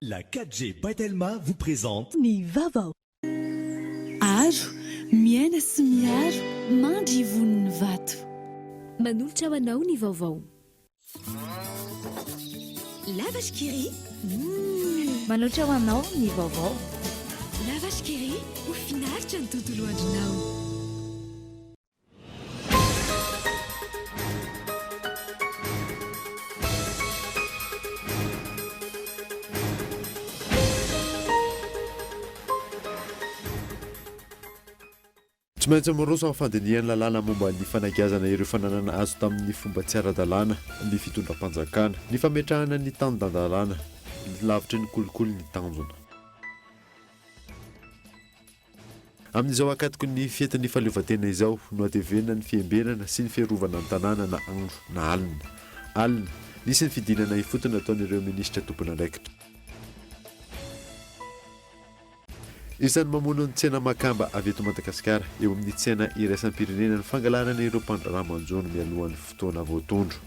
La 4G Batelma vous présente Ny vaovao. Aro, miaina sy miaro, mandry voniny vato. Manolotra ho anao ny vaovao. Lavage Kiri. Manolotra ho anao ny vaovao. Lavage Kiri, ho finaritra ny tontolo andronao. Tsy maintsy miroso amin'ny fandiniana lalàna momba ny fanakiazana ireo fananana azo tamin'ny fomba tsy ara-dalàna ny fitondram-panjakana, ny fametrahana ny tany-dandalàna, lavitry ny kolokolo ny tanjona. Amin'izao akatoko ny fientin'ny fahaleovantena izao no atevena ny fiembenana sy ny fiarovana ny tanàna na andro na alina. Alina, nisy ny fidinana ifotona ataon'ireo minisitra tompon'andraikitra. Isan'ny mamono ny tsena makamba avy eto Madagasikara eo amin'ny tsena iraisam-pirenena ny fangalarana ireo mpandraramanjono mialohan'ny fotoana voatondro.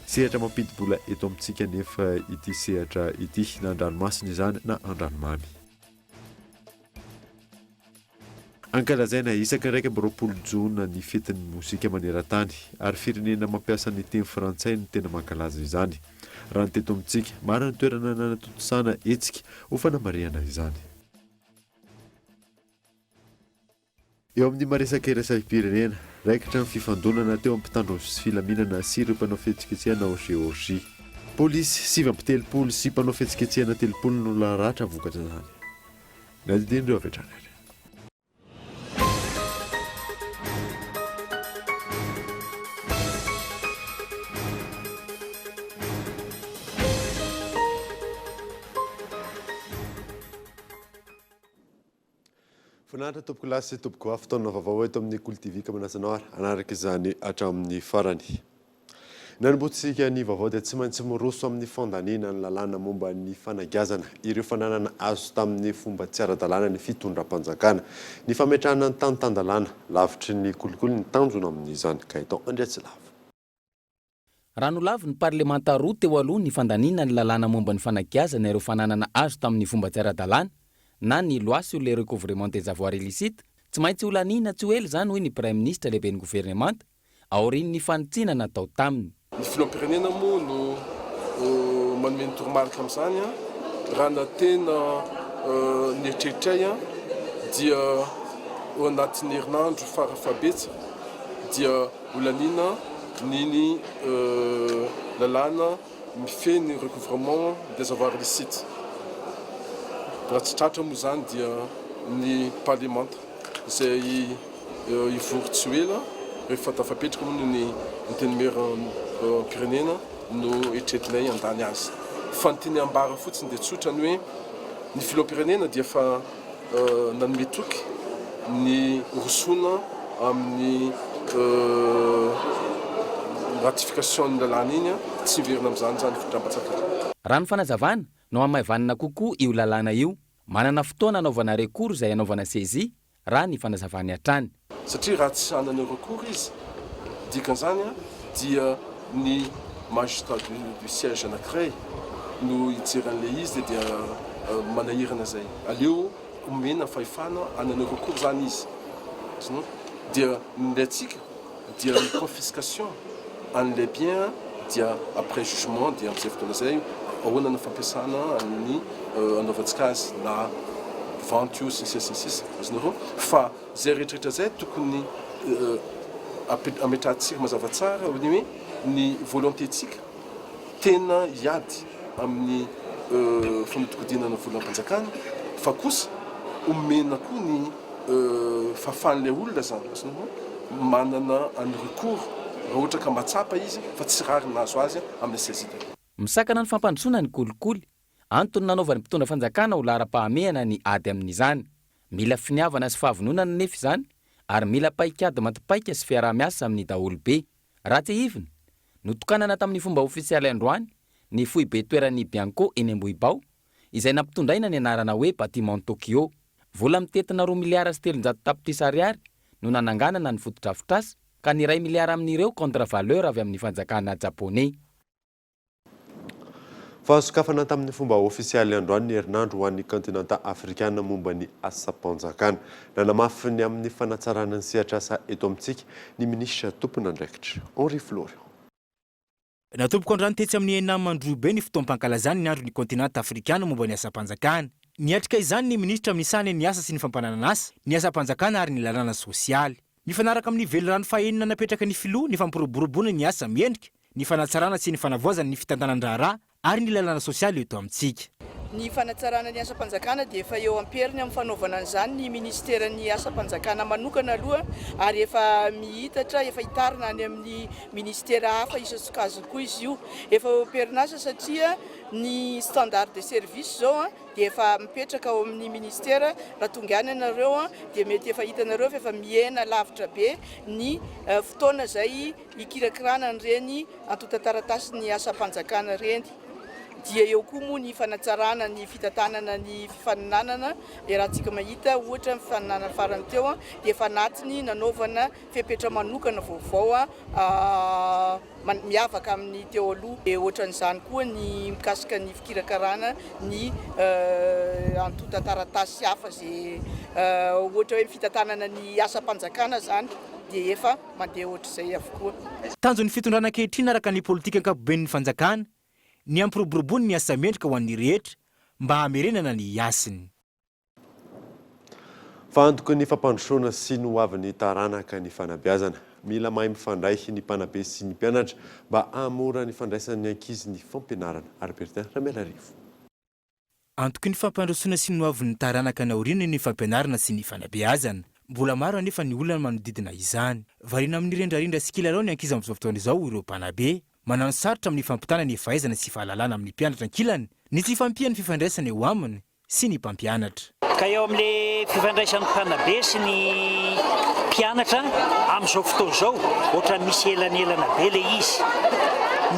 Sehatra mampidi-bola eto amintsika nefa ity sehatra ity na an-dranomasina izany na an-dranomamy. Ankalazaina isaka raika amby roapolo jona ny fetin'ny mozika maneran-tany ary firenena mampiasa ny teny frantsay no tena mankalaza izany. Raha ny teto amintsika, maro ny toerana nanatotosana etsika ho fanamariana izany. Eo amin'ny maresaka iraisam-pirenena, raikitra ny fifandonana teo amin'ny mpitandro sy filaminana sy ireo mpanao fihetsiketsehana ao Georgia. Polisy 7 sy mpanao fihetsiketsehana 30 no naratra vokatra izany. Nadidin'ireo avy hatrany. Finaritra tompoko lasy tompoko fotoana vaovao eto amin'ny Kolo TV Manasanoara anaraka izany hatramin'ny farany. Nanombotsika ny vaovao dia tsy maintsy miroso amin'ny fandaniana ny lalàna momba ny fanakiazana ireo fananana azo tamin'ny fomba tsy ara-dalàna ny fitondram-panjakana, ny fametrahana ny tany-tandalàna, lavitry ny kolokolo ny tanjona amin'izany ka itao Andriatsilava. Ranolavo ny parlemanta roa teo aloha ny fandaniana ny lalàna momba ny fanakiazana ireo fananana azo tamin'ny fomba tsy ara-dalàna na ny loi sur le recouvrement des avoirs illicites, tsy maintsy olanina tsy ho ela izany hoy ny Prime Ministre lehiben'ny gouvernemanta aorian'ny fanitsinana atao taminy. Ny filoham-pirenena moa no manome ny toromarika amin'izany raha na tena ny eritreritray dia ao anatin'ny herinandro farafabetsaka dia olanina ny lalàna mifehy ny recouvrement des avoirs illicites. Raha tsy tratra moa izany dia ny parlemanta izay ivorotsy ho ela rehefa tafapetraka moa ny tenim-pirenena no eritreretinay andany azy. Fa ny teny ambara fotsiny dia tsotra ny hoe ny filoham-pirenena dia fa nanome toky ny rosoana amin'ny ratification ny lalàna iny tsy miverina amin'izany zany fitondram-panjakana. Raha ny fanazavana no hamaivanina kokoa io lalàna io, manana fotoana anaovana recours izay anaovana saisie raha ny fanazavany hatrany. Satria raha tsy hanana recours izy, dikan'izany dia ny magistrat du siège anankiray no hijeran'ilay izy dia manahirana izay. Aleo omena fahefana hanana recours zany izy. Dia ny antsika dia ny confiscation an'ilay bien dia après jugement dia amin'izay fotoana izay ahoana ny fampiasana ny anaovantsika azy na vente io sy azonareo fa zay rehetrarehetra zay tokony ametrahantsika mazava tsara ny hoe ny volontétsika tena hiady amin'ny famotokodinana volam-panjakana fa kosa omena koa ny fahafahan'ilay olona zany azonareo manana any recours raha ohatra ka matsapa izy fa tsy rary nazo azy amin'ny saisie. Misakana ny fampandrosoana ny kolikoly, antony nanaovan'ny mpitondra fanjakana ho lara-pahamehana ny ady amin'izany. Mila finiavana sy fahavononana nefa izany ary mila paikady matipaika sy fiaraha-miasa amin'ny daholobe. Raha tsy hiviny, notokanana tamin'ny fomba ofisialy androany ny foibe toeran'ny Bianco eny Ambohibao izay nampitondraina ny anarana hoe Bâtiment Tokyo. Vola mitetina 2 miliara sy 300 tapitrisa ariary no nananganana ny fotodrafitrasa ka ny 1 miliara amin'ireo contre valeur avy amin'ny fanjakana japonais. fa sokafana tamin'ny fomba ofisialy androany ny herinandro ho an'ny kontinanta afrikana momba ny asa-panjakana nanamafy ny amin'ny fanatsarana ny sehatra asa eto amintsika ny minisitra tompona andraikitra Henri Florian. Natomboko andrano tetsy amin'ny enamandroa be ny fotoam-pankalazany ny andro ny kontinanta afrikana momba ny asa-panjakana. Niatrika izany ny ministra misany ny asa sy ny fampananana asa, ny asa-panjakana ary ny lalàna sosialy. Mifanaraka amin'ny velorano fahenina napetraka ny filoha ny fampiroboroboana ny asa miendrika, ny fanatsarana sy ny fanavoazana ny fitantanan-draharaha ary ny lalàna sosialy eto amintsika. Ny fanatsarana ny asa-panjakana dia efa eo amperiny amin'ny fanaovana an'izany ny ministeran'ny asa-panjakana manokana aloha ary efa mihitatra efa hitarina any amin'ny ministera hafa isasokazo koa izy io efa eo amperinasa satria ny standard de service zao dia efa mipetraka ao amin'ny ministera raha tonga any ianareo dia mety efa hitanareo efa mihena lavitra be ny fotoana izay ikirakirana an'ireny antotan-taratasy ny asa-panjakana reny. Dia eo koa moa ny fanatsarana ny fitantanana ny fifaninanana raha tsika mahita ohatra fifaninanana farany teo dia efa natiny nanaovana fepetra manokana vaovao miavaka amin'ny teo aloha. Dia ohatran'izany koa ny mikasika ny fikirakarana ny antotan-taratasy hafa izay ohatra hoe fitantanana ny asa-panjakana zany dia efa mandeha ohatr'izay avokoa. Tanjon'ny fitondrana ankehitriny araka ny politika ankapoben'ny fanjakana ny ampiroboroboany ny asa mendrika ho an'ny rehetra mba hamerenana ny asiny. Fa antoko ny fampandrosoana sy ny hoavin'ny taranaka ny fanabeazana. Mila mahay mifandray ny mpanabe sy ny mpianatra mba hamora ny fandraisan'ny ankizy ny fampianarana. Albertin Ramelarivo. Antoko ny fampandrosoana sy ny hoavin'ny taranaka naoriana ny fampianarana sy ny fanabeazana. Mbola maro anefa ny olona manodidina izany. Variana amin'ny rendrarindra sy kilalao ny ankizy amin'izao fotoana izao ireo mpanabe. Manano sarotra amin'ny fampitana ny fahaizana sy fahalalana amin'ny mpianatra ankilany, ny tsy fampiany fifandraisana eo aminy sy ny mpampianatra. Ka eo amin'ilay fifandraisan'ny mpanabe sy ny mpianatra amin'izao fotoana izao, ohatra misy elanelana be ilay izy.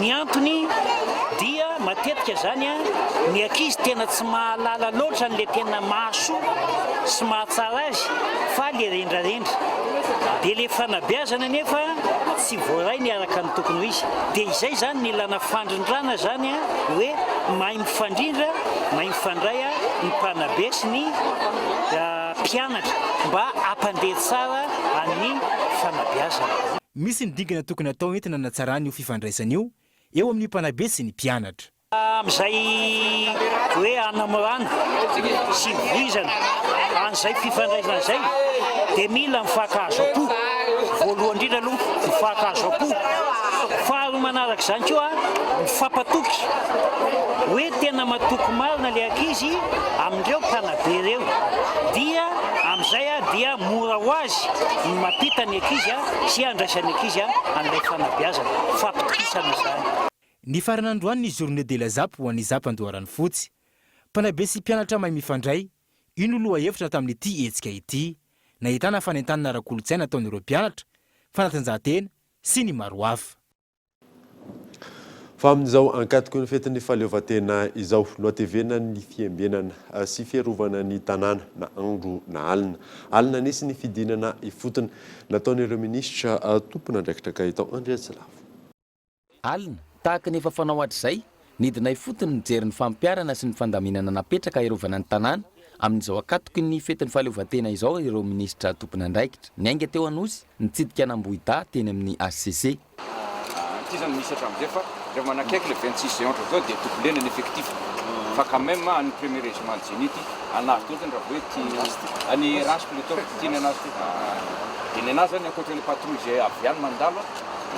Ny antony dia matetika zany ny ankizy tena tsy mahalala loatra n'ilay tena mahasoa sy mahatsara azy fa ilay rendrarendra. Dia ilay fanabeazana nefa tsy voaray ny araka ny tokony ho izy. Dia izay zany ny ilana fandrindrana zany hoe mahay mifandrindra, mahay mifandray ny mpanabe sy ny mpianatra mba hampandeha tsara amin'ny fanabeazana. Misy ny dingana tokony atao entina natsarany io fifandraisana io eo amin'ny mpanabe sy ny mpianatra. Amin'izay hoe anamorana sy vizana an'izay fifandraisana izay dia mila mifakahazo apo. Voalohany indrindra aloha mifakahazo apo. Faharoa manaraka izany koa mifampatoky hoe tena matoky marina ilay ankizy amin'ireo mpanabe ireo. Dia amin'izay dia mora ho azy mampita ny ankizy sy andraisan'ny ankizy an'ilay fanabeazana. Fampitokisana izany. Ny faran'androany ny journée de la ZAP ho an'ny ZAP andoharany fotsy. Mpanabe sy mpianatra mahay mifandray, ino loha hevitra tamin'ity hetsika ity. Nahitana fanentanana ara-kolontsaina ataon'ireo mpianatra, fanatanjahantena sy ny maro hafa. Fa amin'izao ankatoko ny fetin'ny fahaleovantena izao noatevena ny fiembenana sy fiarovana ny tanàna na andro na alina. Alina nisy ny fidinana ifotony nataon'ireo minisitra tompona andraikitra Kahitao Andriatsylavo. Alina tahaka ny efa fanao hatr'izay nidinay fotony nijery ny fampiarana sy ny fandaminana napetraka iarovana ny tanàna amin'izao ankatoky ny fetin'ny fahaleovantena izao ireo minisitra tompona andraikitra. Ny ainga teo anosy nitsidika an'Ambohida teny amin'ny HCC. Ity zany misy hatramin'izay fa rehefa manakaiky le 26 juin zao dia doublena ny effectif fa quand même any premier régiment de zénith anazy teo zany raha hoe ty any ransy plutôt tiany anazy dia ny anazy zany ankoatra ny patrouille zay avy any mandalo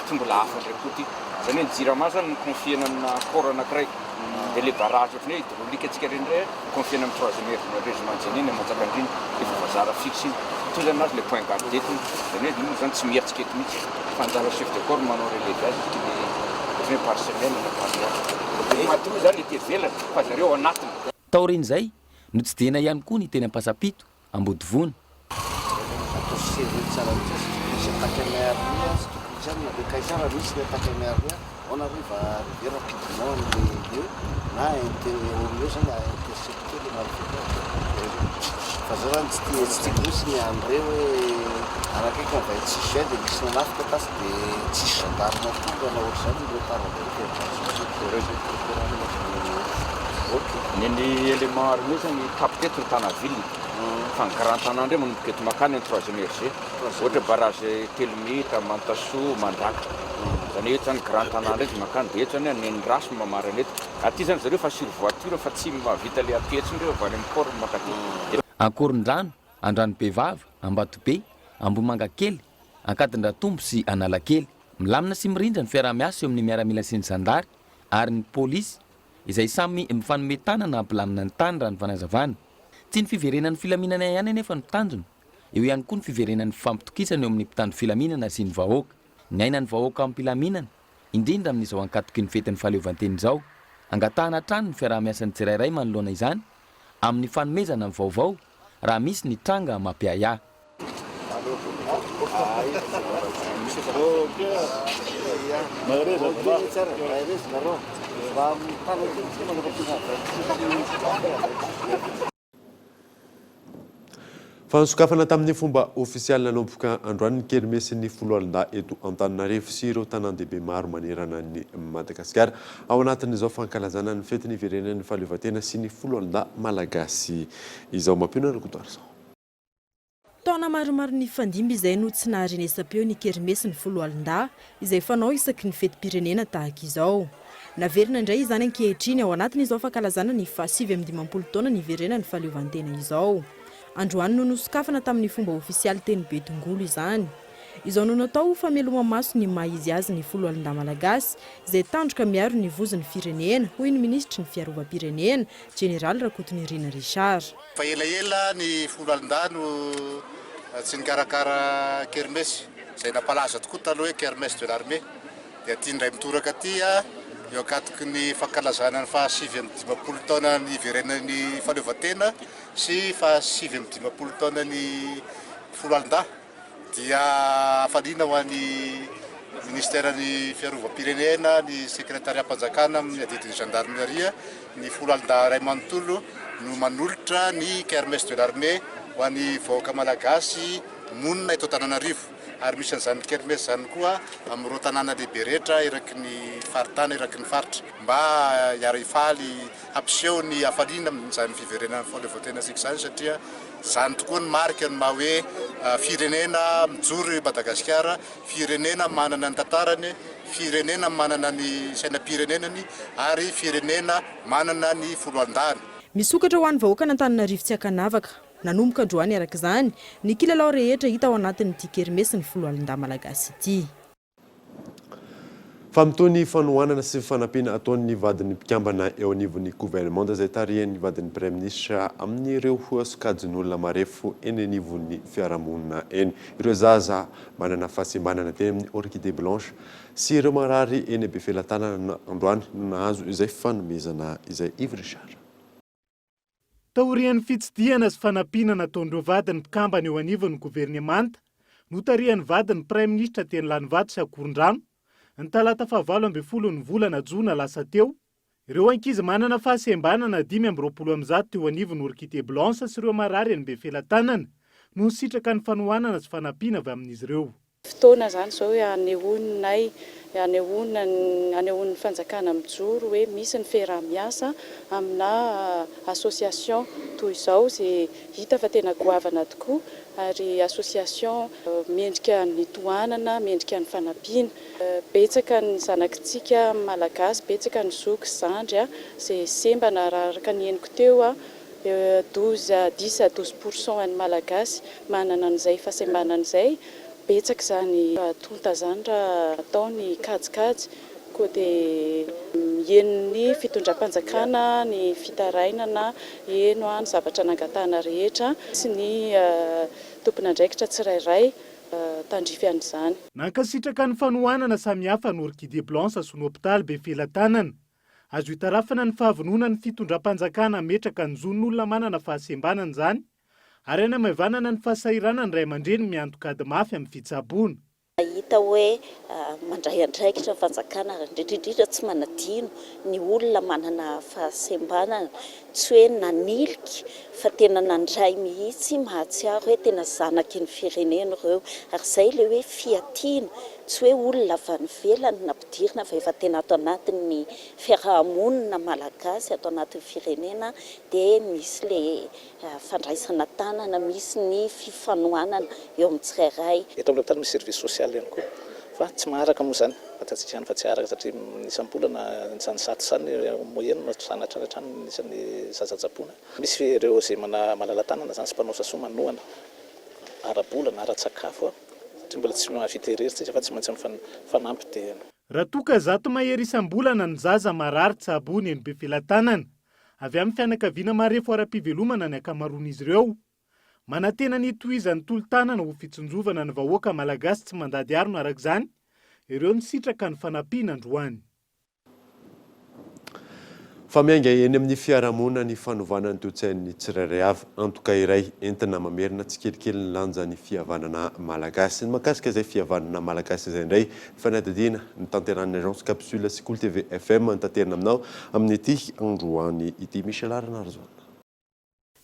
tonga la hafa ndraiky koa ty zany hoe jirama zany ny confiena amina corps anankiray dia le barrage ohatrany hoe hydraulique atsika rendray confiena amin'ny 3e régiment de zénith Manjakandriny efa vazara fixe iny to zany anazy le point garde etiny zany hoe io zany tsy miheritsika eto mihitsy fanjara chef de corps manao relevage ohatrany par semaine na par mois matrouille zany ety velany fa zareo anatiny. Taorin'izay notsidihana ihany koa ny teny Ampasapito Ambodivona. On arrive à arriver rapidement les lieux, là, au mieux, on a intercepté les malfaiteurs. Fazerany tsy grosy andreo hoe anakaiky mivay tsisy zay dia misy nanafika tasy dia tsisy gendarme tonga na ohatr'izany ireo tarabe ny élément armé zany capteto ny tanaville fa ny grand tanà ndray manomboka eto makany ny 3e RG ohatra barrage Telometra, Mantasoa, Mandraka zany eto zany grand tanà ndraiky makany dia eto zany ny raso mamarana eto aty zany zareo fa sur voiture fa tsy mavita le apetsindreo avy any amin'ny port makaty Ankorondrano, Andranombevava, Ambatobe, Ambomanga kely, Ankadindratombo sy Analakely. Milamina sy mirindra ny fiarah-miasa eo amin'ny miaramila sy ny zandary ary ny pôlisy izay samy mifanome tanana hampilamina ny tany raha ny fanazavana. Tsy ny fiverenan'ny filaminana ihany anefa no tanjona. Eo ihany koa ny fiverenan'ny fampitokisana eo amin'ny mpitandro filaminana sy ny vahoaka. Ny aina ny vahoaka amin'ny mpilaminana, indrindra amin'izao ankatoky ny fetin'ny fahaleovanteny izao. Angatahana trano ny fiarah-miasan'ny tsirairay manoloana izany amin'ny fanomezana ny vaovao raha misy ny tranga mampiaya. Fanosokafana tamin'ny fomba ofisialy nanomboka androany ny kermesy ny foloalinda eto Antananarivo sy ireo tanan-dehibe maro manerana ny Madagasikara ao anatin'izao fankalazana ny fety ny iverenan'ny fahaleovantena sy ny foloalinda malagasy izao mampiona ny kotoarisa. Taona maromaro ny fandimby izay no tsy naharenesam-peo ny kermesy ny foloalinda izay fanao isaky ny feti-pirenena tahaka izao. Naverina indray izany ankehitriny ao anatin'izao fankalazana ny 75 taona ny iverenan'ny fahaleovantena izao. Androany no nosokafana tamin'ny fomba ofisialy teny Betongolo izany. Izao no natao fameloma maso ny maizy azy ny foloalinda malagasy izay tandroka miaro ny vozin'ny firenena hoy ny ministry ny fiarovam-pirenena General Rakotonirina Richard. Fa ela ny foloalinda no tsy nikarakara kermesy izay napalaza tokoa taloha hoe kermesy de l'armée dia aty ndray mitoraka aty eo akatoky ny fankalazana ny 75 taona ny iverenan'ny fahaleovantena sy 75 taona ny foloalinda dia afaliana ho an'ny ministèren'ny fiarovam-pirenena ny sekretariat-mpanjakana amin'ny adidin'ny gendarmerie ny foloalinda ray manontolo no manolotra ny kermesy de l'armée ho an'ny vahoaka malagasy monina eto Antananarivo ary misy an'izany kermesy zany koa amin'ireo tanàna lehibe rehetra eraky ny faritany eraky ny faritra mba hiara-hifaly hampiseho ny hafaliana amin'izany fiverenan'ny fahaleovantena sika izany satria zany tokoa ny marika ny maha hoe firenena mijoro Madagasikara, firenena manana ny tantarany, firenena manana ny sainam-pirenenany ary firenena manana ny foloalindany. Misokatra ho an'ny vahoaka n'Antananarivo tsy ankanavaka. Nanomboka androany araka izany ny kilalao rehetra hita ao anatin'ity kermesy ny foloalinda malagasy ity. Famtony fanohanana sy fanampiana ataon'ny vadin'ny mpikambana eo anivon'ny gouvernement izay tarihan'ny vadin'ny Premier Ministre amin'ireo sokajin'olona marefo eny anivon'ny fiarahamonina eny. Ireo zaza manana fahasembanana teny amin'ny Orchidée Blanche sy ireo marary eny Befelantanana androany no nahazo izay fanomezana izay Yves Richard. Taorian'ny fitsidihana sy fanampiana nataon'ireo vadin'ny mpikambana eo anivon'ny gouvernemanta no tarihan'ny vadin'ny Premier Ministre teny Lanivato sy Akorondrano ny talata 9 ny volana Jona lasa teo. Ireo ankizy manana fahasembanana 520 teo anivon'ny Orchidée Blanche sy ireo marary eny Befelantanana no nisitraka ny fanohanana sy fanampiana avy amin'izy ireo. Fotoana zany zao hoe anehoan'ny fanjakana mijoro hoe misy ny fiarah-miasa amina association toy izao izay hita fa tena goavana tokoa ary association miendrika ny tohanana, miendrika ny fanampiana. Betsaka ny zanakitsika malagasy, betsaka ny zoky zandry izay sembana araka ny henoko teo 10 à 12% any malagasy manana an'izay fahasembanana izay. Betsaka zany tonta zany raha ataony kajikajy koa dia enony fitondram-panjakana ny fitarainana eno ny zavatra nangatahana rehetra sy ny tompon'andraikitra tsirairay tandrify an'izany. Nankasitraka ny fanohanana samihafa ny Orchidée Blanche sy ny hôpitaly Befelantanana. Azo hitarafana ny fahavonona ny fitondram-panjakana metraka ny zon'olona manana fahasembanana izany. Ary any amavanana ny fahasahiranany ray aman-dreny mianto-kady mafy amin'ny fitsaboana. Hita hoe mandray andraikitra fanjakana indrindra tsy manadino ny olona manana fahasembanana tsy hoe naniliky fa tena nandray mihitsy mahatsiaro hoe tena zanaky ny firenena ireo ary izay le hoe fiatiana tsy hoe olona avy any velany nampidirina fa efa tena ato anatin'ny fiarahamonina malagasy ato anatin'ny firenena dia misy le fandraisana tanana, misy ny fifanohanana eo amin'ny tsirairay. Eto amin'ny tany misy service social ihany koa fa tsy maharaka moa zany fatatsika fa tsy haraka satria isam-bolana nisany sato sany moyenne no sanatra hatrany nisany zazajaboana. Misy ireo izay malala-tanana zany sy mpanao sasoa manohana ara-bolana ara-tsakafo satria mbola tsy mahavita irery tsika fa tsy maintsy fanampy dia raha toa ka zato mahery isam-bolana ny zaza marary tsabony eny be filatanana avy amin'ny fianakaviana marefo ara-pivelomana ny akamaroan'izy ireo. Manantena ny tohizan'ny tolo-tanana ho fitsinjovana ny vahoaka malagasy tsy mandady arona arak'izany, ireo ny sitraka ny fanampiana androany. Fa miainga eny amin'ny fiarahamonina ny fanovana ny toe-tsain'ny tsirairay avy antoka iray entina mamerina tsikelikely ny lanja ny fihavanana malagasy. Ny mahakasika izay fihavanana malagasy izay indray fanadadiana ny tanteran'ny agence Capsule sy Cool TV FM ny tanterina aminao amin'ity androany ity. Michel Arnarzona.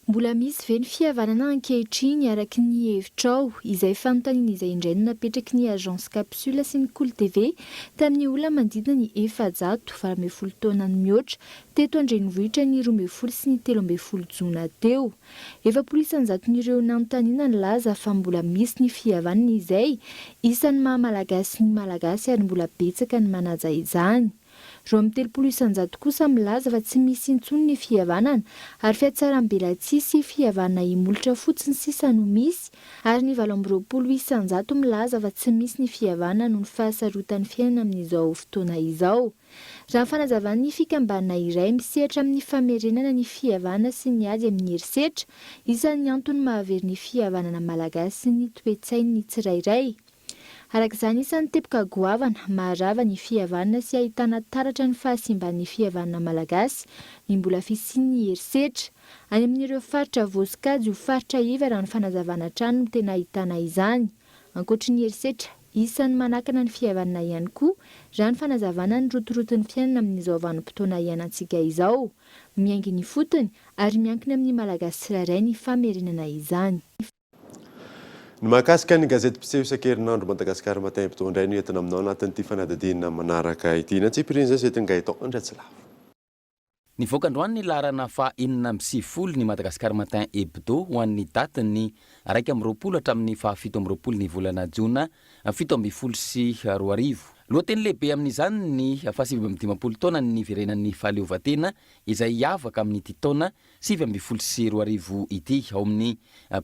Mbola misy ve ny fihavanana ankehitriny araky ny hevitrao izay fanontaniana izay indray no napetraky ny agence Capsule sy ny Cool TV tamin'ny olona manodidina ny 720 taona ny mihoatra teto Andrenivohitra ny 12 sy ny 13 jona teo. 700 nanontaniana ny laza fa mbola misy ny fihavanana izay isan'ny maha-malagasy ny malagasy ary mbola betsaka ny manaja izany. Ro amin'ny 300 kosa milaza fa tsy misy intsony ny fihavanana ary fiatsaram-belatsisy fihavanana imolotra fotsiny sisa no misy ary ny 820 milaza fa tsy misy ny fihavanana noho ny fahasarotan'ny fiainana amin'izao fotoana izao. Raha fanazavan'ny fikambanana iray misehatra amin'ny famerenana ny fihavanana sy ny ady amin'ny herisetra, isan'ny antony mahavery ny fihavanana malagasy sy ny toe-tsain'ny tsirairay. Arak'izany isan'ny tepoka goavana maharava ny fihavanana sy ahitana taratra ny fahasimban'ny fihavanana malagasy ny mbola fisian'ny herisetra. Any amin'ireo faritra vosikajy ho faritra iva raha ny fanazavana trano no tena ahitana izany. Ankoatry ny herisetra, isan'ny manakana ny fihavanana ihany koa raha ny fanazavana ny rotoroton'ny fiainana amin'izao vanim-potoana iainantsika izao. Miaingy ny fotony ary miankina amin'ny malagasy tsirairay ny famerenana izany. Ny mahakasika ny gazety mpiseho isan-kerinandro Madagasikara Matin Hebdo indray no entina aminao anatin'ity fanadadiana manaraka ity. Nantsipiriny izay setynga itao andratsilava. Nivoaka androany ny laharana fa 490 ny Madagasikara Matin Hebdo ho an'ny daty ny 1 hatramin'ny 7 ny volana Jona 7 sy 20. Lohateny lehibe amin'izany ny 750 taona ny niverenan'ny fahaleovantena izay hiavaka amin'ity taona 7 sy 20 ity. Ao amin'ny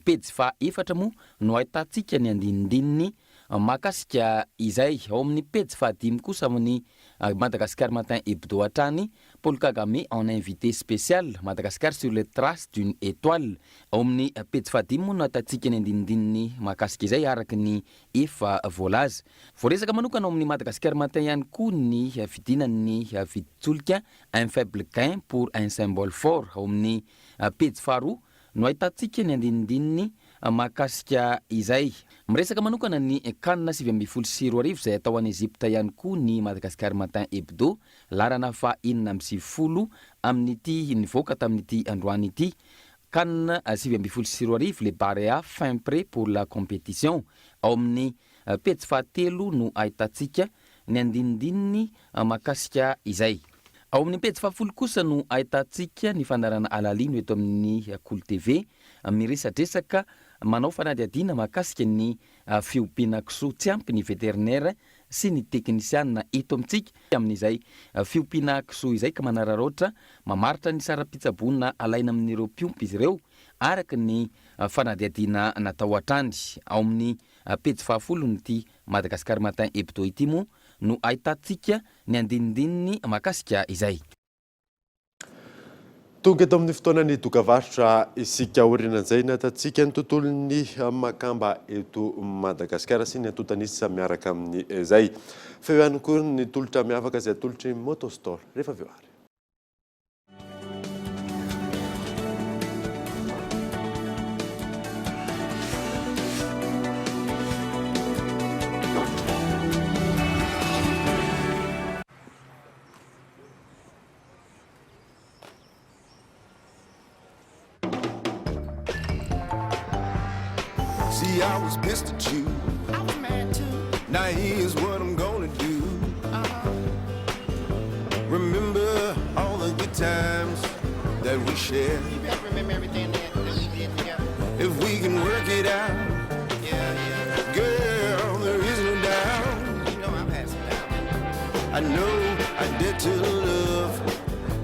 pejy fa 4 moa no ahitantsika ny andinindininy mahakasika izay. Ao amin'ny pejy fa 5 kosa amin'ny Madagascar Matin Hebdo hatrany Paul Kagame en invité spécial Madagascar sur les traces d'une étoile. Ao amin'ny pejy fa 5 moa no ahitantsika ny andinindininy mahakasika izay araky ny efa voalaza. Voaresaka manokana ao amin'ny Madagascar Matin ihany koa ny fidinan'ny viditsolika un faible gain pour un symbole fort. Ao amin'ny pejy faharoa no ahitantsika ny andinindininy mahakasika izay. Miresaka manokana ny kanina 7 sy 20 izay atao any Egypte ihany koa ny Madagascar Matin Hebdo larana fa 490 amin'ity nivoaka tamin'ity androany ity. Kanina 7 sy 20 le Barea fin prêt pour la compétition. Ao amin'ny pejy fahatelo no ahitantsika ny andinindininy mahakasika izay. Ao amin'ny pejy fahafolo kosa no ahitantsika ny fandarana alalino eto amin'ny Cool TV miresadresaka manao fanadihadiana mahakasika ny fiompiana kisoa tsy ampy ny veterinaire sy ny teknisiana eto amintsika amin'izay fiompiana kisoa izay ka manararaotra mamaritra ny sara-pitsabona alaina amin'ireo mpiompy izy ireo araka ny fanadihadiana natao hatrany. Ao amin'ny pejy fahafolo nyty Madagascar Matin Hebdo ity moa no ahitantsika ny andinindininy mahakasika izay. Tonga eto amin'ny fotoana ny dokavarotra isika orinan'izay natantsika ny tontolon'ny makamba eto Madagasikara sy ny antotanisy miaraka amin'ny izay. Fa eo ihany koa ny tolotra miavaka izay tolotry Motostore rehefa avy eo ary. See, I was pissed at you. I was mad too. Now here's what I'm gonna do. Remember all the good times that we shared. You better remember everything that we did together. If we can work it out, girl, there is no doubt. You know I'm passing down. I know our debt to love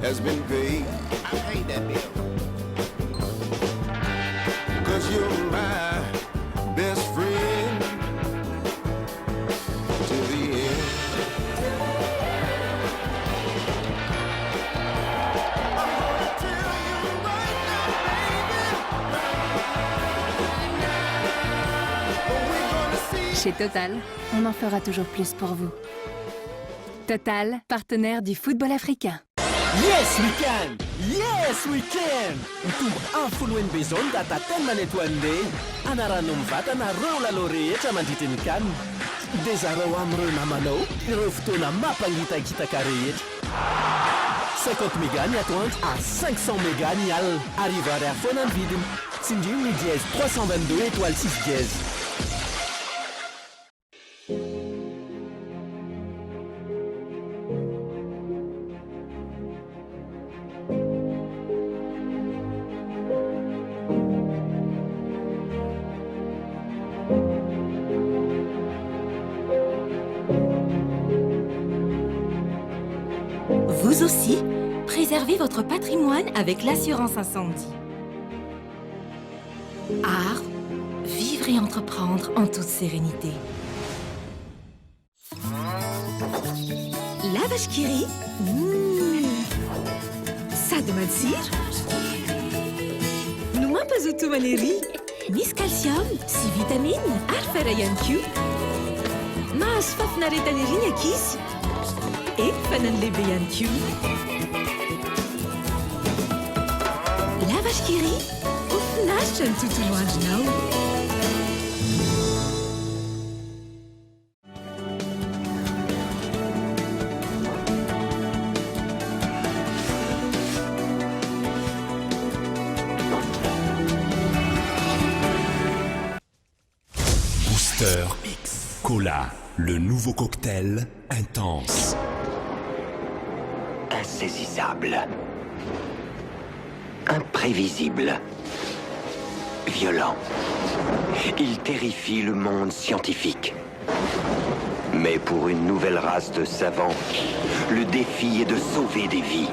has been paid. I paid that bill. 'Cause you're my best friend to the end. Chez Total, on en fera toujours plus pour vous. Total, partenaire du football africain. Yes, we can! Yes, we can! Mitombo afoloen'ny bezon data tena maneto an'le anarano mivatana reo lalao rehetra mandritra ny kanina dia zareo amin'ireo namanao ireo fotoana mampangitakitaka rehetra 50 mégas ny atoandro à 500 mégas ny alina arrivo ariary foana ny vidiny tsindrio ny dièse 322 étoile 6 dièse. Vous aussi, préservez votre patrimoine avec l'assurance incendie. Art, vivre et entreprendre en toute sérénité. La vache qui rit, ça demande cire. Nous un peu tout malérie. Miss calcium, si vitamine, arferayan Q. Mas fafnareta lerinya kis. Et fanan lebeyan Q. La vache qui rit, ouf nash tout loin de now. Booster X Cola, le nouveau cocktail intense. Insaisissable. Imprévisible. Violent. Il terrifie le monde scientifique. Mais pour une nouvelle race de savants, le défi est de sauver des vies.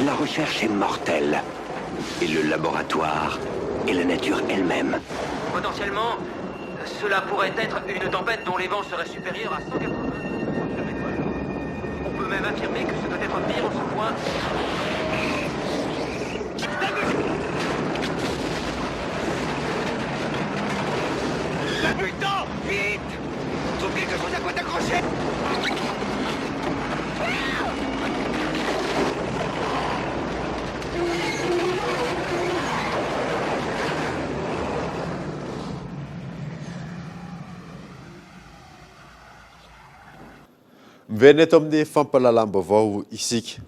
La recherche est mortelle. Et le laboratoire est la nature elle-même. Potentiellement, cela pourrait être une tempête dont les vents seraient supérieurs à 180. On peut même affirmer que ce doit être pire en ce point. Putain, vite! Trouve quelque chose à quoi t'accrocher! Mivena eto amin'ny fampalalam-baovao isika.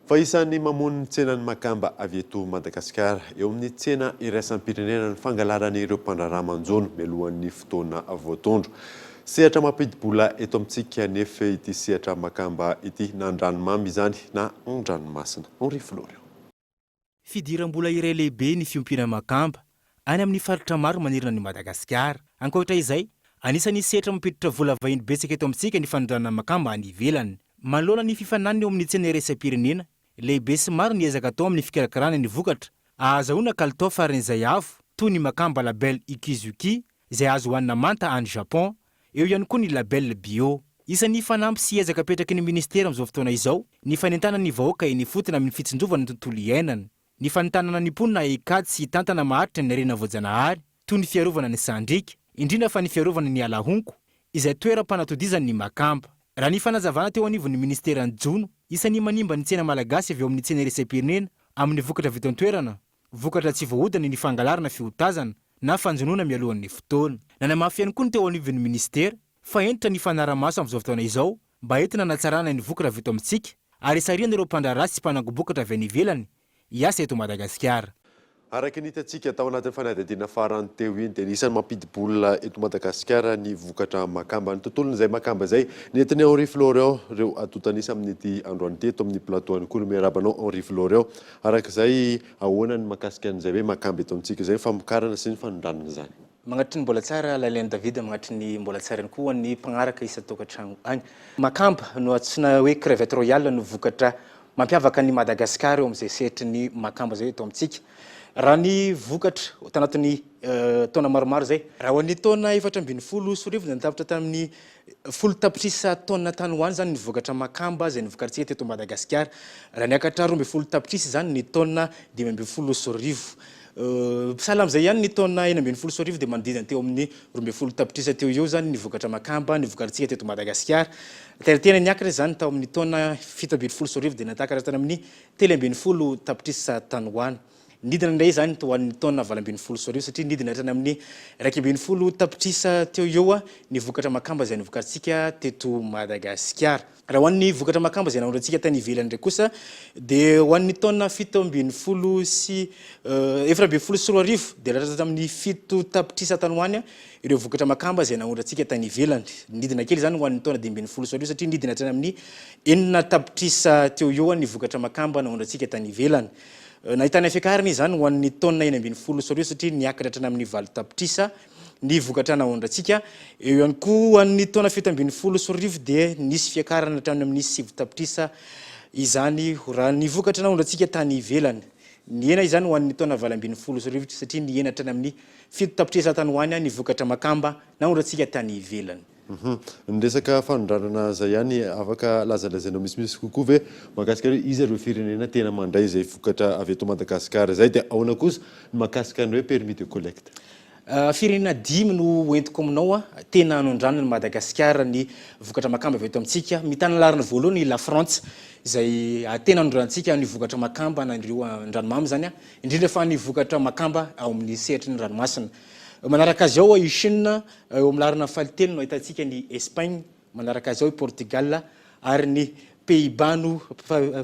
Fa isan'ny mamono ny tsenan'ny makamba avy eto Madagasikara eo amin'ny tsena iraisam-pirenena ny fangalaran'ireo mpandraramanjono mialohan'ny fotoana voatondro. Sehatra mampidi-bola eto amintsika nefa ity sehatra makamba ity na andranomamy izany na andranomasina. Henri Florent. Fidiram-bola iray lehibe ny fiompiana makamba any amin'ny faritra maro manerana ny Madagasikara. Ankoatra izay, anisan'ny sehatra mampiditra vola vahiny betsaka eto amintsika ny fanondrana makamba any ivelany. Manoloana ny fifananany eo amin'ny tsena iraisam-pirenena, lehibe sy maro ny ezaka atao amin'ny fikarakarana ny vokatra. Ahazahoana kalitao faran'izay avo, toy ny makamba label Ikizuki, izay azo hoanina manta any Japon, eo ihany koa ny label bio. Isan'ny fanampy sy ezaka apetraky ny ministera amin'izao fotoana izao, ny fanentanana ny vahoaka eny fotona amin'ny fitsinjovana ny tontolo iainana. Ny fanentanana ny mponina ekady sy tantana maharitra ny arena voajanahary, toy ny fiarovana ny sandrika, indrindra fa ny fiarovana ny alahonko, izay toeram-panatodizan'ny makamba. Raha ny fanazavana teo anivon'ny ministeran'ny Jono, isan'ny manimba ny tsena malagasy avy eo amin'ny tsena iraisam-pirenena amin'ny vokatra vita an-toerana, vokatra tsy voahodana ny fangalarana fiotazana na fanjonoana mialohan'ny fotoana. Nanamafy ihany koa ny teo anivon'ny ministera fa entitra ny fanaramaso amin'izao fotoana izao mba entina natsarana ny vokatra vita amintsika ary sarihana ireo mpandraraha sy mpanangobokatra avy any ivelany hiasa eto Madagasikara. Araka ny hitantsika tao anatin'ny fanadihadiana farany teo iny dia nisan'ny mampidi-bola eto Madagasikara ny vokatra makamba. Ny tontolon'izay makamba izay nentin'ny Henri Florian reo atotanisa amin'ity androany ity eto amin'ny plateau-any koa no miarabanao Henri Florian. Araka izay ahoana ny mahakasika an'izay hoe makamba eto amintsika izay famokarana sy ny fanondranana izany. Magnatry ny mbola tsara Lalaine David magnatry ny mbola tsara ihany koa ny mpagnaraka isa-tokantrano any. Makamba no antsoina hoe crevette royale no vokatra mampiavaka ny Madagasikara eo amin'izay sehatry ny makamba zay eto amintsika. Raha ny vokatra tanatin'ny taona maromaro zay, raha ho an'ny taona 420 sy 1000 natapitra tamin'ny folo tapitrisa taona tany hoany zany ny vokatra makamba zay novokarintsika teto Madagasikara. Raha niakatra 12 tapitrisa zany ny taona 520 sy 1000. Sahala amin'izay ihany ny taona 520 sy 1000 dia manodidina teo amin'ny 12 tapitrisa teo eo zany ny vokatra makamba nivokarintsika teto Madagasikara. Tena niakatra zany tao amin'ny taona 720 sy 1000 dia natakatra tany amin'ny 320 tapitrisa tany hoany. Nidina indray zany toan'ny taona 820 sy 1000 satria nidina hatrany amin'ny 120 tapitrisa teo eo ny vokatra makamba zay novokarintsika teto Madagasikara. Raha ho an'ny vokatra makamba zay nahorantsika tany ivelany ndray kosa dia ho an'ny taona 720 sy 420 sy 1000 dia raha amin'ny 7 tapitrisa tany hoany ireo vokatra makamba zay nahorantsika tany ivelany. Nidina kely zany ho an'ny taona 220 sy 1000 satria nidina hatrany amin'ny 9 tapitrisa teo eo ny vokatra makamba nahorantsika tany ivelany. Nahitana fiakarany zany ho an'ny taona 920 sy 1000 satria niakatra hatrany amin'ny 4 tapitrisa ny vokatra nahorantsika. Eo ihany koa an'ny taona 720 sy 1000 dia nisy fiakarana hatrany amin'ny 7 tapitrisa izany raha ny vokatra nahorantsika tany ivelany. Niena izany ho an'ny taona 820 sy 1000 satria niena hatrany amin'ny 7 tapitrisa tany hoany ny vokatra makamba nahorantsika tany ivelany. Ny resaka fanondranana zay ihany afaka lazalazainao misimisy kokoa ve mahakasika hoe izy ireo firenena tena mandray izay vokatra avy eto Madagasikara zay dia ahoana kosa ny mahakasika ny hoe permis de collecte. Firenena 10 no entiko aminao tena hanondrana ny Madagasikara ny vokatra makamba avy eto amintsika. Mitana larina voalohany la France izay tena hanondrantsika ny vokatra makamba na ireo andranomamy zany indrindra fa ny vokatra makamba ao amin'ny sehatry ny ranomasina. Manaraka azy ao i Chine eo amin'ny larina fahalitelo no ahitantsika ny Espagne, manaraka azy ao i Portugal ary ny Pays-Bas no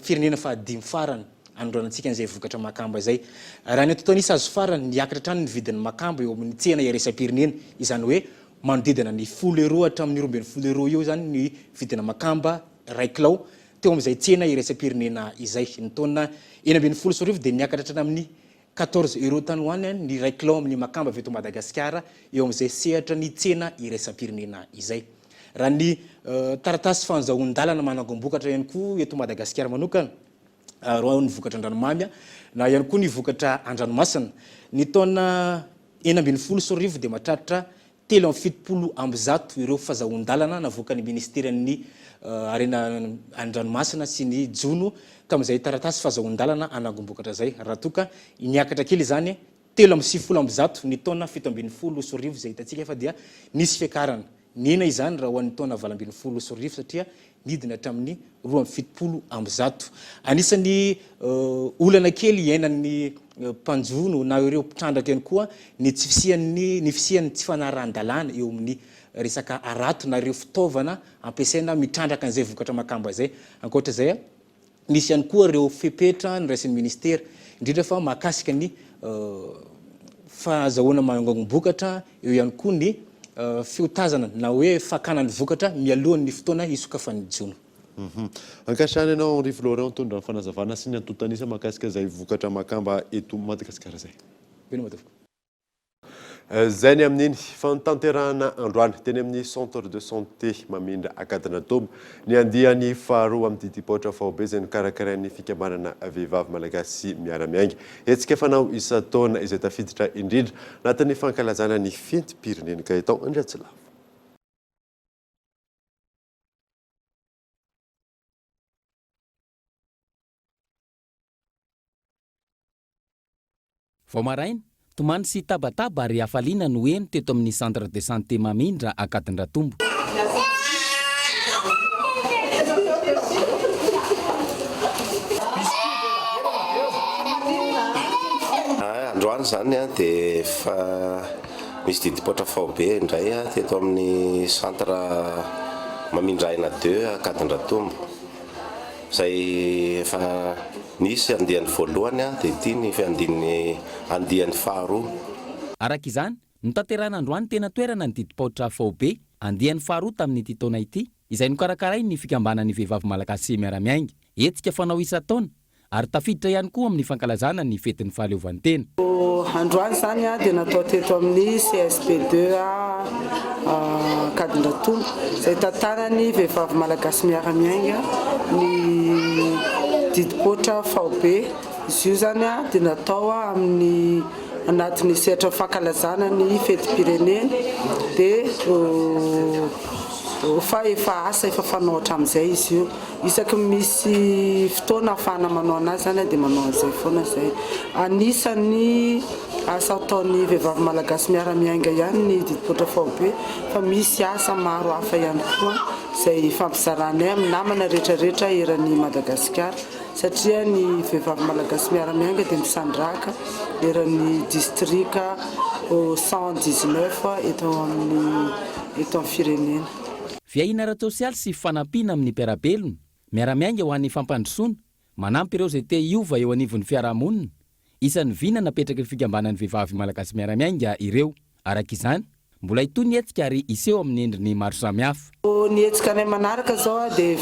firenena faha-5 farany hanondranantsika an'izay vokatra makamba zay. Raha ny atotanisa azo farany niakatra hatrany ny vidin'ny makamba eo amin'ny tsena iraisam-pirenena izany hoe manodidina ny 10 euro hatramin'ny 20 euro eo zany ny vidina makamba ray kilao teo amin'izay tsena iraisam-pirenena izay. Ny taona 920 sy 1000 dia niakatra hatrany amin'ny 14 euro tany hoany ny ray kilao amin'ny makamba avy eto Madagasikara eo amin'izay sehatra ny tsena iraisam-pirenena izay. Raha ny taratasy fanzahoan-dalana manangom-bokatra ihany koa eto Madagasikara manokana raha ny vokatra andranomamy na ihany koa ny vokatra andranomasina. Ny taona 920 sy 1000 dia mahatratra 370 ireo fahazahoan-dalana navoaka ny ministeran'ny arena andranomasina sy ny jono tamin'izay taratasy fahazahoan-dalana anangom-bokatra zay. Raha toka niakatra kely zany 370 ny taona 720 sy 1000 zay hitantsika fa dia nisy fiakarana. Nena izany raha ho an'ny taona 820 sy 1000 satria nidina hatramin'ny 270. Anisan'ny olana kely iainan'ny mpanjono na ireo mpitrandraka ihany koa ny fisian'ny tsy fanarahan-dalàna eo amin'ny resaka arato na ireo fitaovana ampiasaina mitrandraka an'izay vokatra makamba zay. Ankoatra zay nisy ihany koa ireo fepetra ny raisin'ny ministera indrindra fa mahakasika ny fahazahoana manangom-bokatra eo ihany koa ny fiotazana na hoe fakanany vokatra mialohan'ny fotoana isokafan'ny jono. Ankasitrahana ianao Henri Florian tondra ny fanazavana sy ny antotanisa mahakasika izay vokatra makamba eto Madagasikara zay. Zay ny amin'iny fantanterahana androany teny amin'ny centre de santé mamindra Akadina Tombo ny andiany faharoa amin'ny titipotra faobe izay nokarakarain'ny fikambanana vehivavy malagasy miara-miainga. Hetsika fanao isa-taona izay tafiditra indrindra anatin'ny fankalazana ny fenti-pirenena Gaëtan Andriatsilava. Vao maraina tomany sy tabataba ary hafaliana no eny teto amin'ny centre de santé mamindra Akadindratombo. Androany zany dia fa misy didipotra faobe indray teto amin'ny centre mamindra aina 2 Akadindratombo. Zay efa nisy andiany voalohany dia ity ny andiany faharoa. Araka izany, notanterana androany tena toerana ny didim-paotra faobe andiany faharoa tamin'ity taona ity, izay nokarakaray ny fikambanan'ny vehivavy malagasy miara-miainga. Hetsika fanao isa-taona ary tafiditra ihany koa amin'ny fankalazana ny fetin'ny fahaleovantena. Androany zany dia natao teto amin'ny CSP2 Kadindratombo izay tantanany vehivavy malagasy miara-miainga ny didim-paotra faobe. Izy io zany dia natao amin'ny anatin'ny sehatra fankalazana ny fetim-pirenena dia efa asa efa fanao hatramin'izay izy io. Isaky misy fotoana ahafahana manao anazy zany dia manao an'izay foana izay. Anisan'ny asa ataon'ny vehivavy malagasy miara-miainga ihany ny didim-paotra faobe, fa misy asa maro hafa ihany koa izay fampizarana amin'ny namana rehetrarehetra eran'ny Madagasikara, satria ny vehivavy malagasy miara-miainga dia misandraka eran'ny distrika 119 eto amin'ny firenena. Fiahina ara-tsosialy sy fanampiana amin'ny mpiarabelona, miara-miainga ho an'ny fampandrosoana, manampy ireo izay te hiova eo anivon'ny fiarahamonina. Isan'ny vina napetraky ny fikambanan'ny vehivavy malagasy miara-miainga ireo. Araka izany, mbola itony hetsika ary iseho amin'ny endriny maro samihafa. Ny hetsika anay manaraka zao dia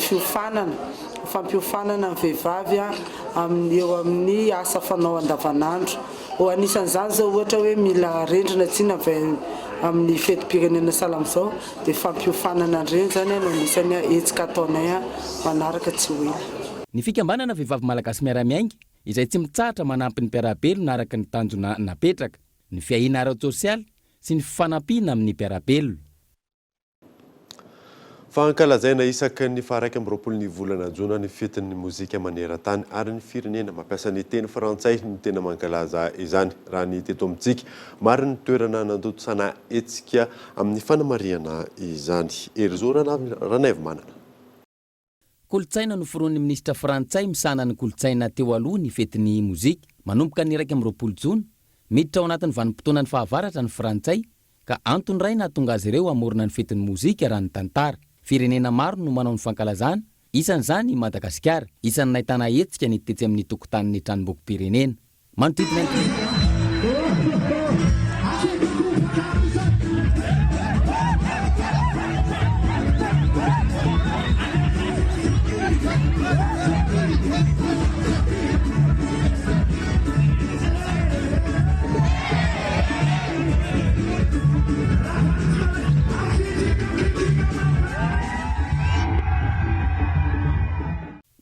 fampiofanana ny vehivavy eo amin'ny asa fanao andavanandro. Anisan'izany zao ohatra hoe mila rendrina tsina amin'ny fetim-pirenena salama zao dia fampiofanana ireny zany no anisany hetsika ataonay manaraka tsy ho ela. Ny fikambanana vehivavy malagasy miara-miainga izay tsy mitsahatra manampy ny mpiarabelona araka ny tanjona napetraka, ny fiahina ara-tsosialy sy ny fanampiana amin'ny mpiarabelona. Fankalazaina isaky ny 20 volana Jona ny fetin'ny mozika maneran-tany ary ny firenena mampiasa ny teny frantsay ny tena mankalaza izany. Raha ny teto amintsika maro ny toerana nandotosana hetsika amin'ny fanamariana izany. Erizao Ranaivo Manana. Kolotsaina noforoan'ny ministra frantsay misana ny kolotsaina teo aloha ny fetin'ny mozika manomboka ny 20 Jona, miditra ao anatin'ny vanim-potoana ny fahavaratra ny frantsay ka antony iray nahatonga azy ireo amorona ny fetin'ny mozika raha ny tantara. Firenena maro no manao ny fankalazana, isan'izany Madagasikara, isan'ny nahitana hetsika ny tetsy amin'ny tokotanin'ny tranombokim-pirenena. Manodidina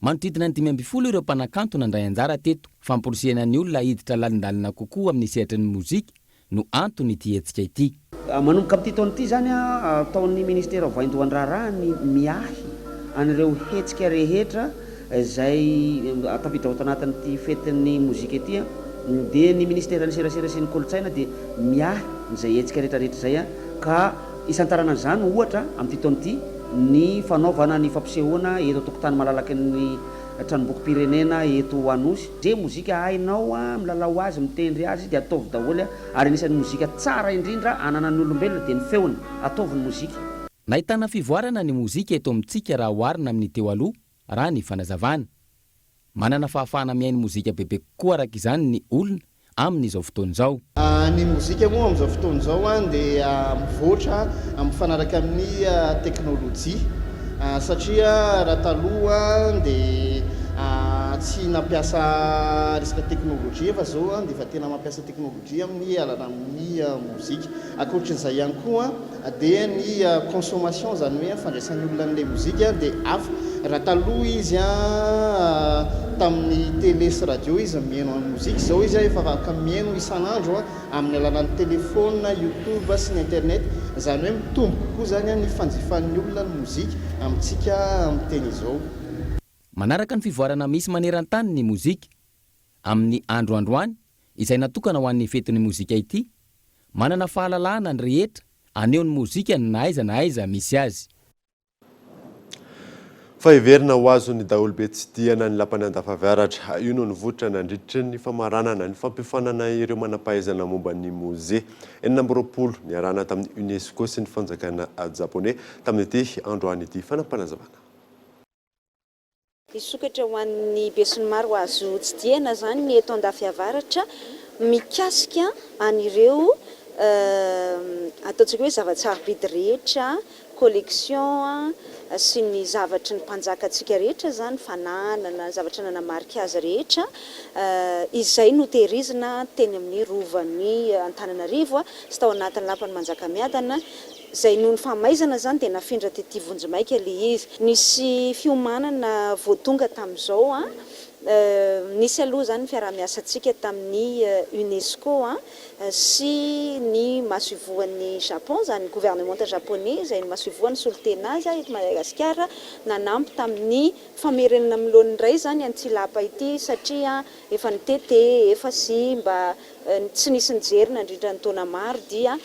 Manodidina ny 5 ireo mpanakanto nandray anjara teto, famporisiana ny olona hiditra lalindalina kokoa amin'ny sehatra ny mozika no antony ity hetsika ity. Manomboka amin'ity taona ity zany ataon'ny ministera voaindohan-draharaha ny miahy an'ireo hetsika rehetra izay tafiditra ao anatin'ity fetin'ny mozika ity, dia ny ministera ny serasera sy ny kolotsaina dia miahy izay hetsika rehetrarehetra izay ka isantarana an'izany ohatra amin'ity taona ity ny fanaovana ny fampisehoana eto tokotany malalaky ny tranombokim-pirenena eto Anosy. Zay mozika hainao milalao azy, mitendry azy dia ataovy daholo ary anisan'ny mozika tsara indrindra ananan'ny olombelona dia ny feony ataovy ny mozika. Nahitana fivoarana ny mozika eto amintsika raha oharina amin'ny teo aloha raha ny fanazavana. Manana fahafahana mihaino mozika bebe kokoa araka izany ny olona amin'izao fotoana izao. Ny mozika moa amin'izao fotoana izao dia mivoatra mifanaraka amin'ny teknôlôjia satria raha taloha dia tsy nampiasa resaka teknôlôjia fa zao dia efa tena mampiasa teknôlôjia amin'ny alalan'ny mozika. Ankoatran'izay ihany koa dia ny consommation zany hoe fandraisan'ny olona an'ilay mozika dia hafa. Raha taloha izy tamin'ny télé sy radio izy mihaino amin'ny mozika, zao izy efa afaka mihaino isan'andro amin'ny alalan'ny telefôna, YouTube sy ny internet. Zany hoe mitombo kokoa zany ny fanjifan'ny olona ny mozika amintsika amin'ny teny izao. Manaraka ny fivoarana misy maneran-tany ny mozika amin'ny androandroany izay natokana ho an'ny fetin'ny mozika ity, manana fahalalahana ny rehetra aneo ny mozika na aiza misy azy. Fa heverina ho azony daholo be tsy tiana ny lapany andafavaratra, io no nivoatra nandritry ny famaranana ny fampifanana ireo manampahaizana momba ny mozea. 20 niarana tamin'ny UNESCO sy ny fanjakana japonais tamin'ity androany ity fanampanazavana. Isokatra ho an'ny besin'ny maro azo tsy diana zany ny eto Andafiavaratra mikasika an'ireo ataontsika hoe zava-tsarobidy rehetra, collection sy ny zavatry ny mpanjakantsika rehetra zany fananana zavatra nanamarika azy rehetra izay no tehirizina teny amin'ny rovan'ny Antananarivo sy tao anatin'ny lapan'ny Manjakamiadana izay noho ny famaizana zany dia nafindra tetỳ Vonjimaika ilay izy. Nisy fiomanana voatonga tamin'izao nisy aloha zany fiaraha-miasantsika tamin'ny UNESCO sy ny masoivoan'ny Japon zany gouvernement japonais izay masoivoan'ny solontenazy eto Madagasikara nanampy tamin'ny famerenana milon'ny iray zany Antsilapa ity satria efa nitete efa simba tsy nisy nijery nandritra ny taona maro dia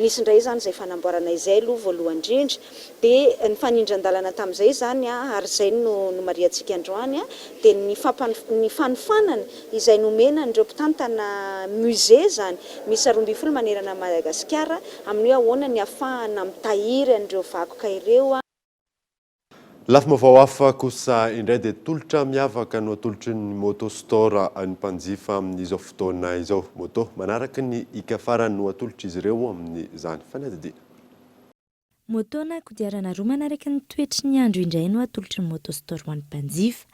nisy indray zany izay fanamboarana izay aloha voalohany indrindra dia ny fanindran-dalana tamin'izay zany ary izay no mariantsika androany dia ny fanofanana izay nomena ireo mpitantana musée zany misy 12 manerana Madagasikara amin'ny hoe ahoana ny ahafahana mitahiry an'ireo vakoka ireo. Lafy mavao hafa kosa indray dia tolotra miavaka no tolotry ny moto store any mpanjifa amin'izao fotoana izao. Moto manaraka ny ikafarany no atolotra izy ireo amin'izany fanadidina. Moto na kodiarana roa manaraka ny toetry ny andro indray no atolotra ny moto store ho an'ny mpanjifa.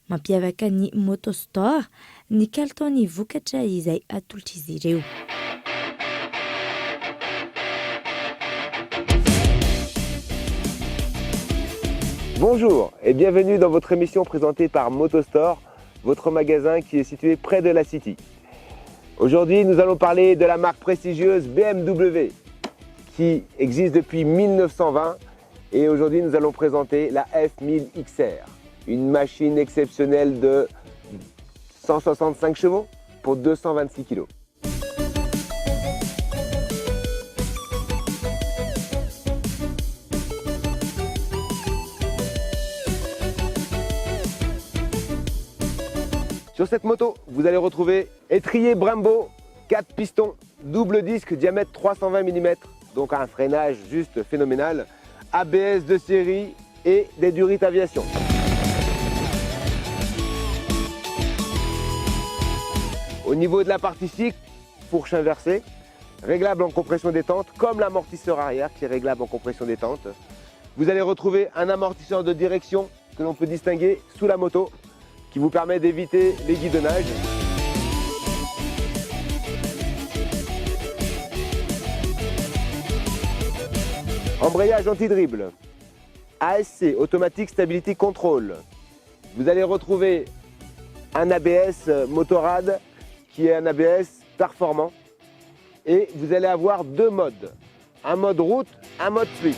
Mampiavaka ny moto store ny kalitaony vokatra izay atolotra izy ireo. Bonjour et bienvenue dans votre émission présentée par Motostore, votre magasin qui est situé près de la City. Aujourd'hui, nous allons parler de la marque prestigieuse BMW qui existe depuis 1920 et aujourd'hui nous allons présenter la F1000XR, une machine exceptionnelle de 165 chevaux pour 226 kg. Sur cette moto, vous allez retrouver étrier Brembo, 4 pistons, double disque, diamètre 320 mm, donc un freinage juste phénoménal, ABS de série et des Durit Aviation. Au niveau de la partie cycle, fourche inversée, réglable en compression détente, comme l'amortisseur arrière qui est réglable en compression détente. Vous allez retrouver un amortisseur de direction que l'on peut distinguer sous la moto, qui vous permet d'éviter les guidonnages. Embrayage anti-dribble. ASC, Automatic Stability Control. Vous allez retrouver un ABS Motorrad qui est un ABS performant. Et vous allez avoir deux modes. Un mode route, un mode street.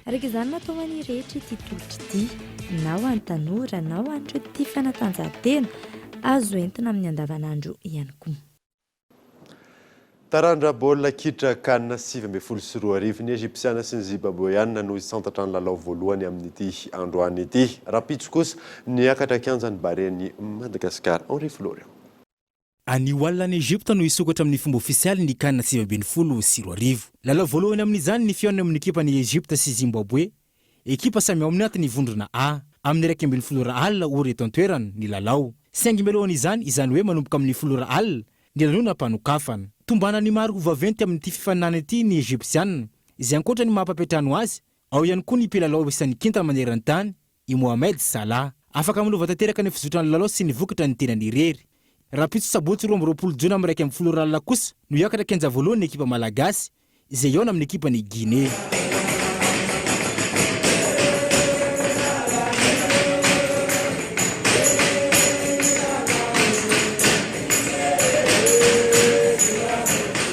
Araka izany natao any rehetra ity tolotra ity, na ho an'ny tanora na ho an'ireo tia fanatanjahantena, azo entina amin'ny andavanandro ihany koa. tarandra baolina kitra kanina 2024 ny Egyptiana sy ny Zimbabweana no isantatra ny lalao voalohany amin'ity androany ity. Rapitso kosa niakatra kianjany bareny Madagasikara. Henri Florian. Anio alina ny Egypta no isokatra amin'ny fomba ofisialy ny kanina 2024. Lalao voalohany amin'izany ny fihaonana amin'ny ekipa ny Egypta sy Zimbabwe. Ekipa samy ao amin'ny aty ny vondrona A amin'ny 20 alina ory eto an-toerana ny lalao. Saingy melohany izany hoe manomboka amin'ny 10 alina ny lanona mpanokafana. Tombana ny maro vaventy amin'ity fifaninana ity ny Egyptiana, izay ankoatra ny mampapetrano azy, ao ihany koa ny mpilalao isan'ny kintana maneran-tany, i Mohamed Salah, afaka manova tanteraka ny fizotrany lalao sy ny vokatra ny tenany irery. Rapitso sabotsy 20 jona amin'ny 10 alina kosa no hiakatra kianja voalohany ny ekipa malagasy, izay iona amin'ny ekipa ny Guinée.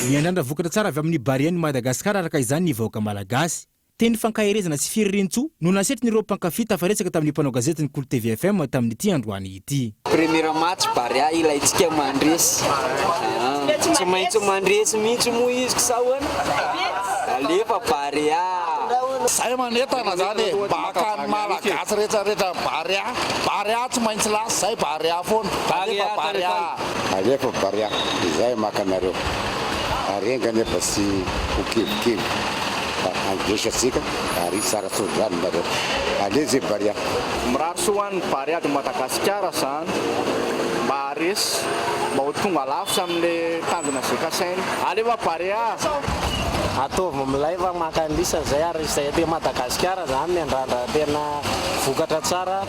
Nianandra vokatra tsara avy amin'ny bariany Madagasikara araka izany ny vahoaka malagasy. Teny fankahirezana sy firenentso no nasetry nireo mpankafy tafaresaka tamin'ny mpanao gazety ny Kolo TV FM tamin'ity androany ity. Premier match Baria ilaitsika mandresy. Tsy maintsy mandresy mihitsy moa izy kisahoana. Alefa Baria. Zay manetana zany baka malagasy rehetrarehetra Baria tsy maintsy lasa zay Baria foana. Alefa Baria izay makanareo. Arenga nefa sy ukivy andresasika ary sara sodrany nareo. Aleze Baria. Mirary soan'ny Baria de Madagasikara zany. Mba aresy mba ho tonga lafo amin'ny tanjona zakasainy. Alefa Baria. Ataovy milay fa makanlisa zay ary izay te Madagasikara zany miandrandra tena vokatra tsara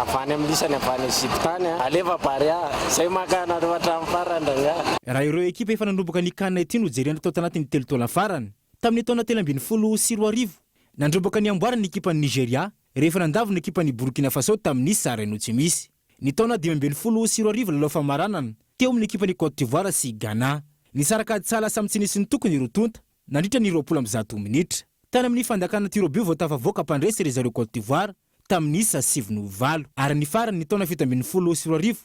avany amin'ny lisany avany Egyptany. Alefa Baria zay makana hatramin'ny farandanga. Raha ireo ekipa efa nanomboka ny kanina ity no jerena tao tanatin'ny 3 taona farany. Tamin'ny taona 2024 nandrobaka ny amboarany ekipa ny Nigeria rehefa nandavy ny ekipa ny Burkina Faso tamin'ny sareno tsy misy. Ny taona 2024 lalao famaranana teo amin'ny ekipa ny Côte d'Ivoire sy Ghana. Ny sarakady tsala samy tsy nisy ny tokony rotonta nandritra ny 20 minitra. Tany amin'ny fandakana tirobio vao tafavoaka mpandresy ry zareo Côte d'Ivoire tamin'ny 9 ary ny farany ny taona 2024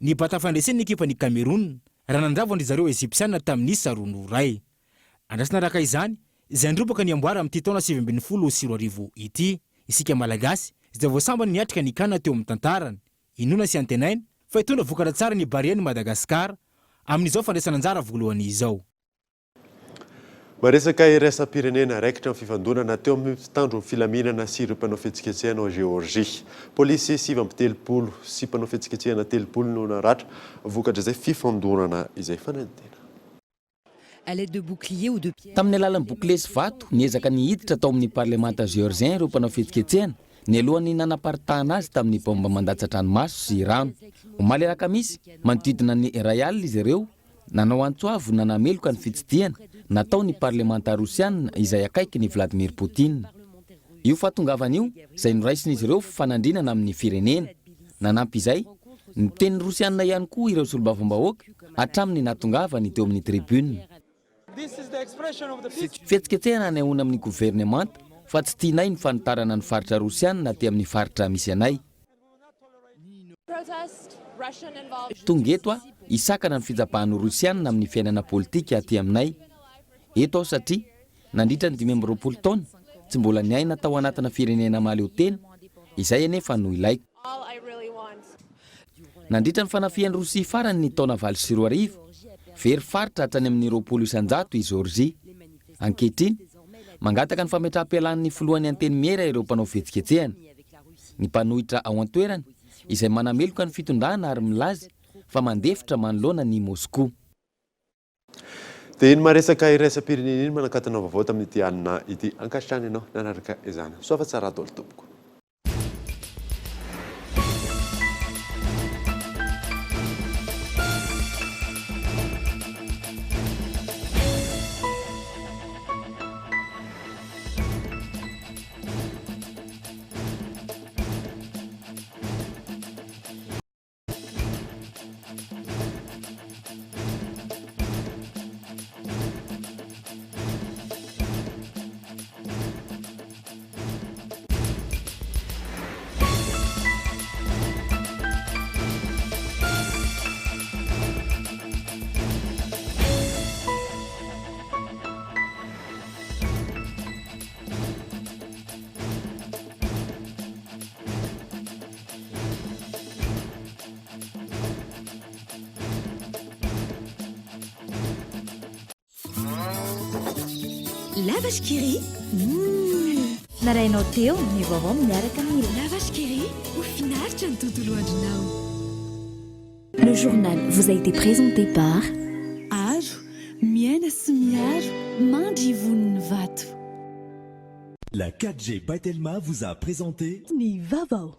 ny bata fandresen'ny ekipa ny Cameroun raha nandravony zareo Egyptiana tamin'ny 2-2. Andrasana raka izany izay androbaka ny amboara amin'ity taona 2024 ity. Isika malagasy izay voasambany niatrika ny kanina teo amin'ny tantarany. Inona sy antenainy fa hitondra vokatra tsara ny bariany Madagasikara amin'izao fandraisana anjara voalohany izao. Maresaka iraisam-pirenena raikitra amin'ny fifandonana teo amin'ny mpitandro filaminana sy ireo mpanao fihetsiketsehana ao Georgie. Polisy 7 sy mpanao fihetsiketsehana 3 no naratra vokatra izay fifandonana izay fanadina. Tamin'ny alalan'ny bouclier sy vato niezaka nihiditra tao amin'ny parlemanta georgien ireo mpanao fihetsiketsehana ny alohany nanaparitahana azy tamin'ny bomba mandatsatra ranomaso sy rano. Omaly rakamisy manodidina ny ray alina izy ireo nanao antsoavo nanameloka ny fitsidihana natao ny parlemanta rosiana izay akaiky ny Vladimir Poutine. Io fahatongavan'io izay noraisin'izy ireo fanandrinana amin'ny firenena. Nanampy izay ny teny rosiana ihany koa ireo solombavambahoaka hatramin'ny natongavany teo amin'ny tribune. Fihetsiketsehana nahoana amin'ny gouvernemanta fa tsy tianay ny fanitarana ny faritra rosiana ty amin'ny faritra misy anay. Tonga eto isakana ny fijabahan'ny rosiana amin'ny fiainana politika aty aminay. Eto aho satria nandritra ny 20 taona tsy mbola niaina tao anatina firenena maleo tena izay anefa no ilaiko. Nandritra ny fanafihan'ny Rosia farany ny taona 2024 very faritra hatrany amin'ny 20 i Georgie. Ankehitriny mangataka ny fametraha-pialan'ny filohan'ny anteny miera ireo mpanao fihetsiketsehana. Ny mpanohitra ao an-toerana izay manameloka ny fitondrana ary milaza fa mandefitra manoloana ny Moscou. Dia iny maresaka iraisam-pirenena iny manakatana vaovao tamin'ity anina ity ankasitrany ianao nanaraka izany. Soafa tsara daholo tompoko. Lavash Kiri. Narainao teo ny vaovao miaraka ny Lavash Kiri, ho finaritra ny tontolo andronao. Le journal vous a été présenté par Aro, miaina sy miaro, mandry voniny vato. La 4G Batelma vous a présenté Ni vavao.